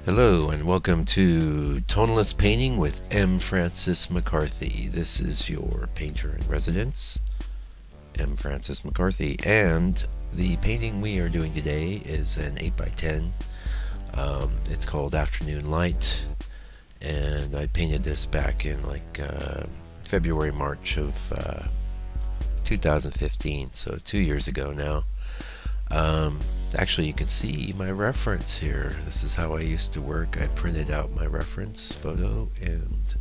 Hello and welcome to Tonalist Painting with M. Francis McCarthy. This is your painter in residence, M. Francis McCarthy, and the painting we are doing today is an 8x10. It's called Afternoon Light, and I painted this back in February, March of 2015, so 2 years ago now. Actually, you can see my reference here. This is how I used to work. I printed out my reference photo and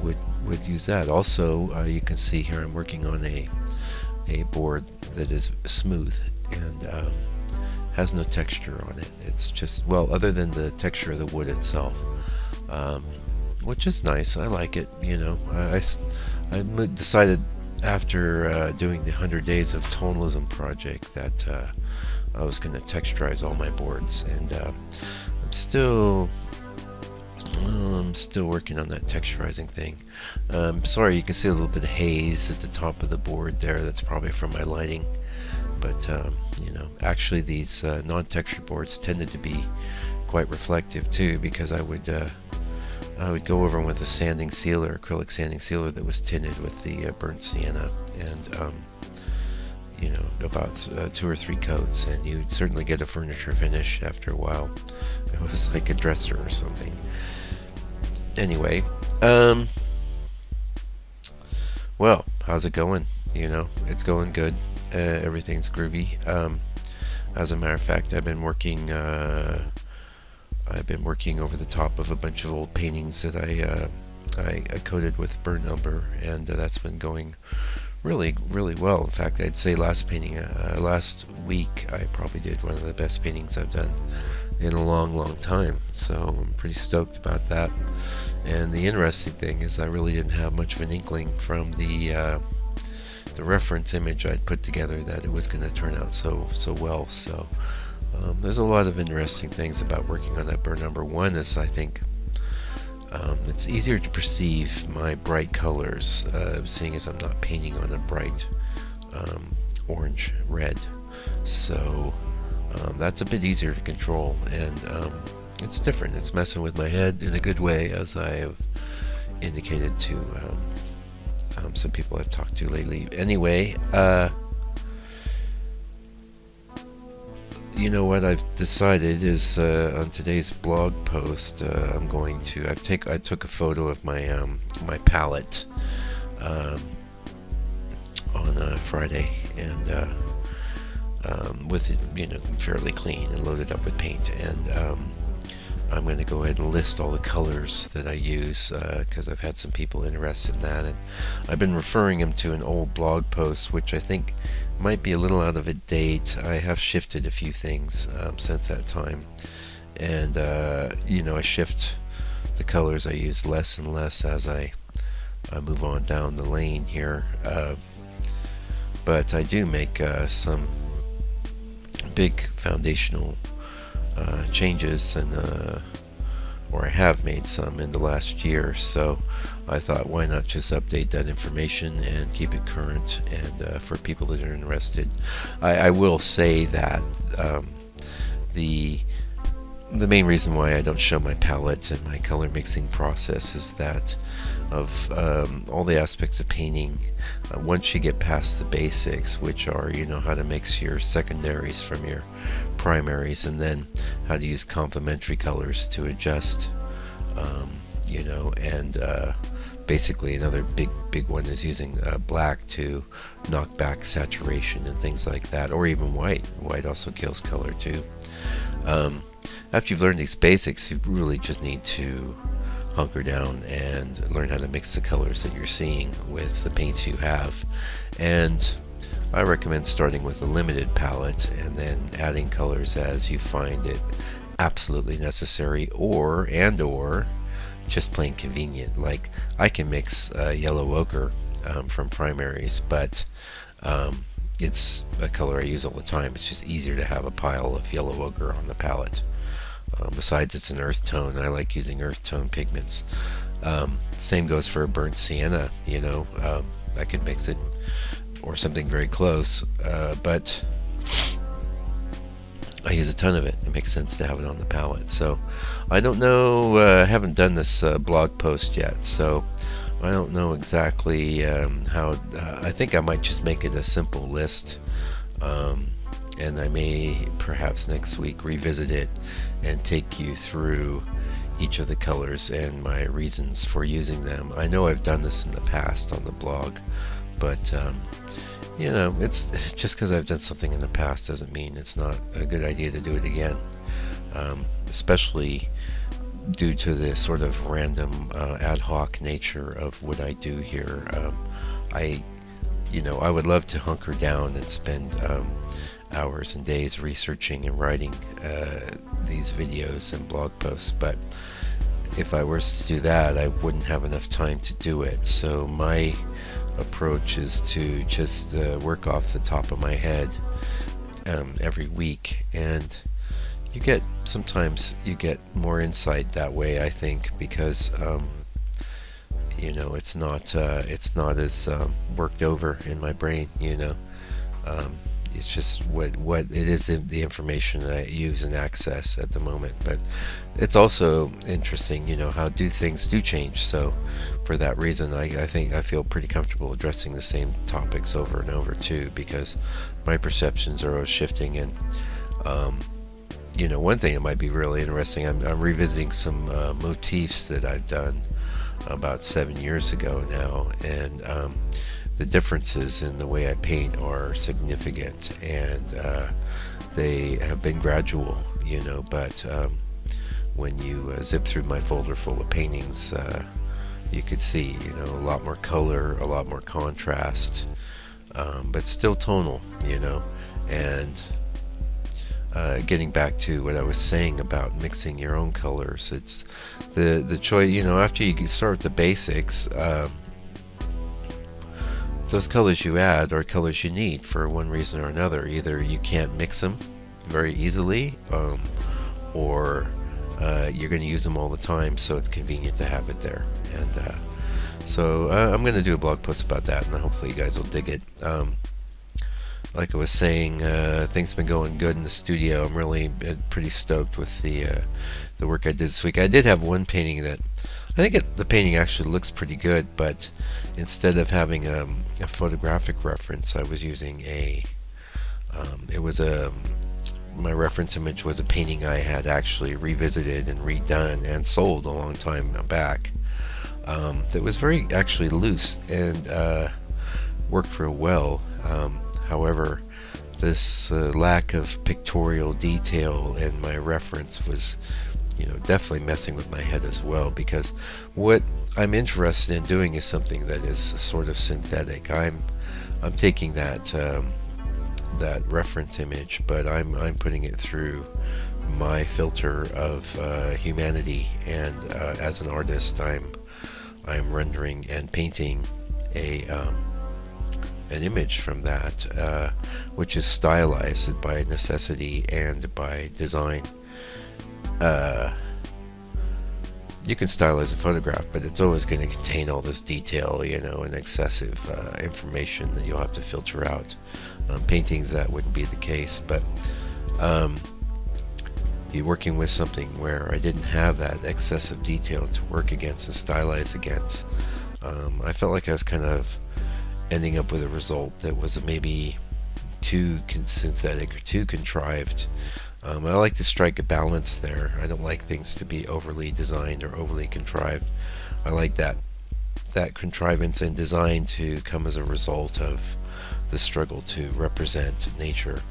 would use that. Also, you can see here I'm working on a board that is smooth and has no texture on it. It's just, well, other than the texture of the wood itself, which is nice. I like it. You know, I decided after doing the 100 Days of Tonalism project that I was going to texturize all my boards, and I'm still working on that texturizing thing. Sorry, you can see a little bit of haze at the top of the board there. That's probably from my lighting, but you know, actually these non-textured boards tended to be quite reflective too, because I would go over them with a sanding sealer, acrylic sanding sealer that was tinted with the burnt sienna, and you know, about 2 or 3 coats, and you'd certainly get a furniture finish after a while. It was like a dresser or something. Anyway, well, how's it going? You know, it's going good. Everything's groovy. As a matter of fact, I've been working over the top of a bunch of old paintings that I coated with burnt umber, and that's been going really well. In fact, I'd say last week I probably did one of the best paintings I've done in a long time, so I'm pretty stoked about that. And the interesting thing is I really didn't have much of an inkling from the reference image I'd put together that it was going to turn out so well. So there's a lot of interesting things about working on that burnt umber. One is, I think, it's easier to perceive my bright colors, seeing as I'm not painting on a bright orange red. So that's a bit easier to control, and it's different. It's messing with my head in a good way, as I have indicated to some people I've talked to lately. Anyway, you know what I've decided is on today's blog post, I'm going to I took a photo of my my palette on Friday, and with it, you know, fairly clean and loaded up with paint, and I'm going to go ahead and list all the colors that I use, because I've had some people interested in that, and I've been referring them to an old blog post, which I think might be a little out of date. I have shifted a few things since that time, and you know, I shift the colors I use less and less as I move on down the lane here, but I do make some big foundational changes, and or I have made some in the last year, so I thought, why not just update that information and keep it current, and for people that are interested. I will say that the main reason why I don't show my palette and my color mixing process is that of all the aspects of painting, once you get past the basics, which are, you know, how to mix your secondaries from your primaries, and then how to use complementary colors to adjust, you know, and basically another big one is using black to knock back saturation and things like that, or even white. White also kills color too. After you've learned these basics, you really just need to hunker down and learn how to mix the colors that you're seeing with the paints you have. And I recommend starting with a limited palette and then adding colors as you find it absolutely necessary, or just plain convenient. Like, I can mix yellow ochre from primaries, but it's a color I use all the time. It's just easier to have a pile of yellow ochre on the palette. Besides, it's an earth tone. I like using earth tone pigments. Same goes for a burnt sienna. You know, I could mix it or something very close, but I use a ton of it. It makes sense to have it on the palette. So I don't know, I haven't done this blog post yet, so I don't know exactly how. I think I might just make it a simple list, and I may perhaps next week revisit it and take you through each of the colors and my reasons for using them. I know I've done this in the past on the blog, but it's just because I've done something in the past doesn't mean it's not a good idea to do it again, especially due to the sort of random ad hoc nature of what I do here. I would love to hunker down and spend hours and days researching and writing these videos and blog posts, but if I was to do that, I wouldn't have enough time to do it. So my approach is to just work off the top of my head every week, and sometimes you get more insight that way, I think, because it's not as worked over in my brain. It's just what it is, the information that I use and access at the moment. But it's also interesting, how things do change. So for that reason, I think I feel pretty comfortable addressing the same topics over and over too, because my perceptions are always shifting. And one thing that might be really interesting, I'm revisiting some motifs that I've done about 7 years ago now, and the differences in the way I paint are significant, and they have been gradual, but when you zip through my folder full of paintings, you could see, a lot more color, a lot more contrast, but still tonal, and getting back to what I was saying about mixing your own colors, it's the choice, after you start with the basics, those colors you add are colors you need for one reason or another. Either you can't mix them very easily, or you're going to use them all the time, so it's convenient to have it there. And so I'm going to do a blog post about that, and hopefully you guys will dig it. Like I was saying, things have been going good in the studio. I'm really pretty stoked with the work I did this week. I did have one painting that I think the painting actually looks pretty good, but instead of having a photographic reference, I was using my reference image was a painting I had actually revisited and redone and sold a long time back. That was very actually loose and worked real well. However, this lack of pictorial detail in my reference was definitely messing with my head as well, because what I'm interested in doing is something that is sort of synthetic. I'm taking that reference image, but I'm putting it through my filter of humanity, and as an artist, I'm rendering and painting an image from that, which is stylized by necessity and by design. You can stylize a photograph, but it's always going to contain all this detail, and excessive information that you'll have to filter out. Paintings, that wouldn't be the case, but you're working with something where I didn't have that excessive detail to work against and stylize against. I felt like I was kind of ending up with a result that was maybe too synthetic or too contrived. I like to strike a balance there. I don't like things to be overly designed or overly contrived. I like that contrivance and design to come as a result of the struggle to represent nature,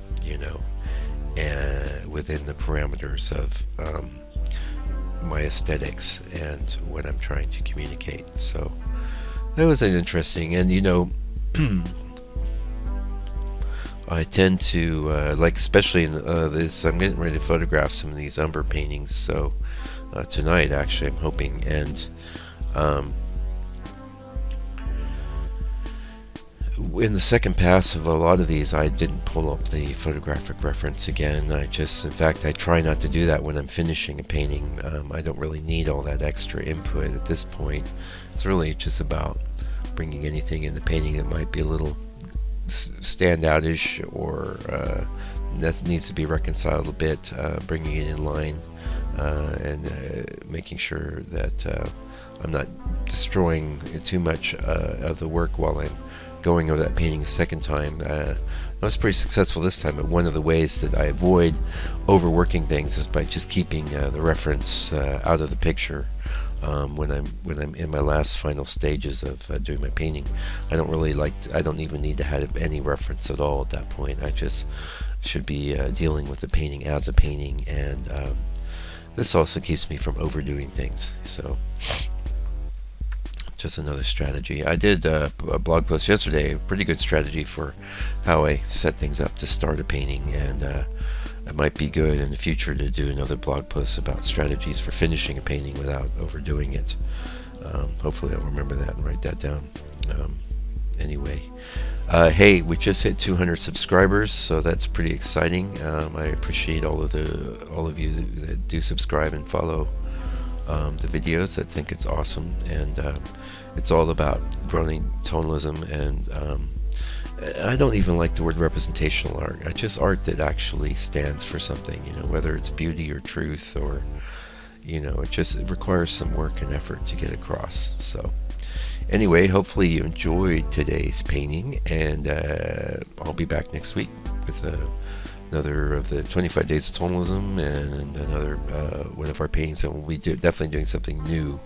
and within the parameters of my aesthetics and what I'm trying to communicate. So that was an interesting, and I tend to especially in this. I'm getting ready to photograph some of these umber paintings. So tonight, actually, I'm hoping. And in the second pass of a lot of these, I didn't pull up the photographic reference again. In fact, I try not to do that when I'm finishing a painting. I don't really need all that extra input at this point. It's really just about bringing anything in the painting that might be a little standoutish or that needs to be reconciled a bit, bringing it in line, and making sure that I'm not destroying too much of the work while I'm going over that painting a second time. I was pretty successful this time, but one of the ways that I avoid overworking things is by just keeping the reference out of the picture. When I'm in my last final stages of doing my painting, I don't even need to have any reference at all at that point. I just should be dealing with the painting as a painting, and this also keeps me from overdoing things. So just another strategy. I did a blog post yesterday, a pretty good strategy for how I set things up to start a painting, and it might be good in the future to do another blog post about strategies for finishing a painting without overdoing it. Hopefully I'll remember that and write that down. Anyway, hey, we just hit 200 subscribers, so that's pretty exciting. I appreciate all of you that do subscribe and follow the videos. I think it's awesome, and it's all about growing tonalism, and I don't even like the word representational art. It's just art that actually stands for something, whether it's beauty or truth, or it requires some work and effort to get across. So anyway, hopefully you enjoyed today's painting, and I'll be back next week with another of the 25 Days of Tonalism, and another one of our paintings, and we'll be definitely doing something new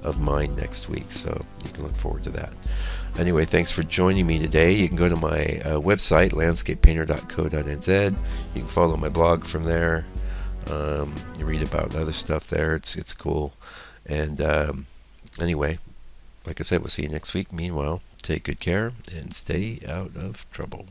of mine next week, so you can look forward to that. Anyway, thanks for joining me today. You can go to my website, landscapepainter.co.nz. You can follow my blog from there. You read about other stuff there. It's cool. And anyway, like I said, we'll see you next week. Meanwhile, take good care and stay out of trouble.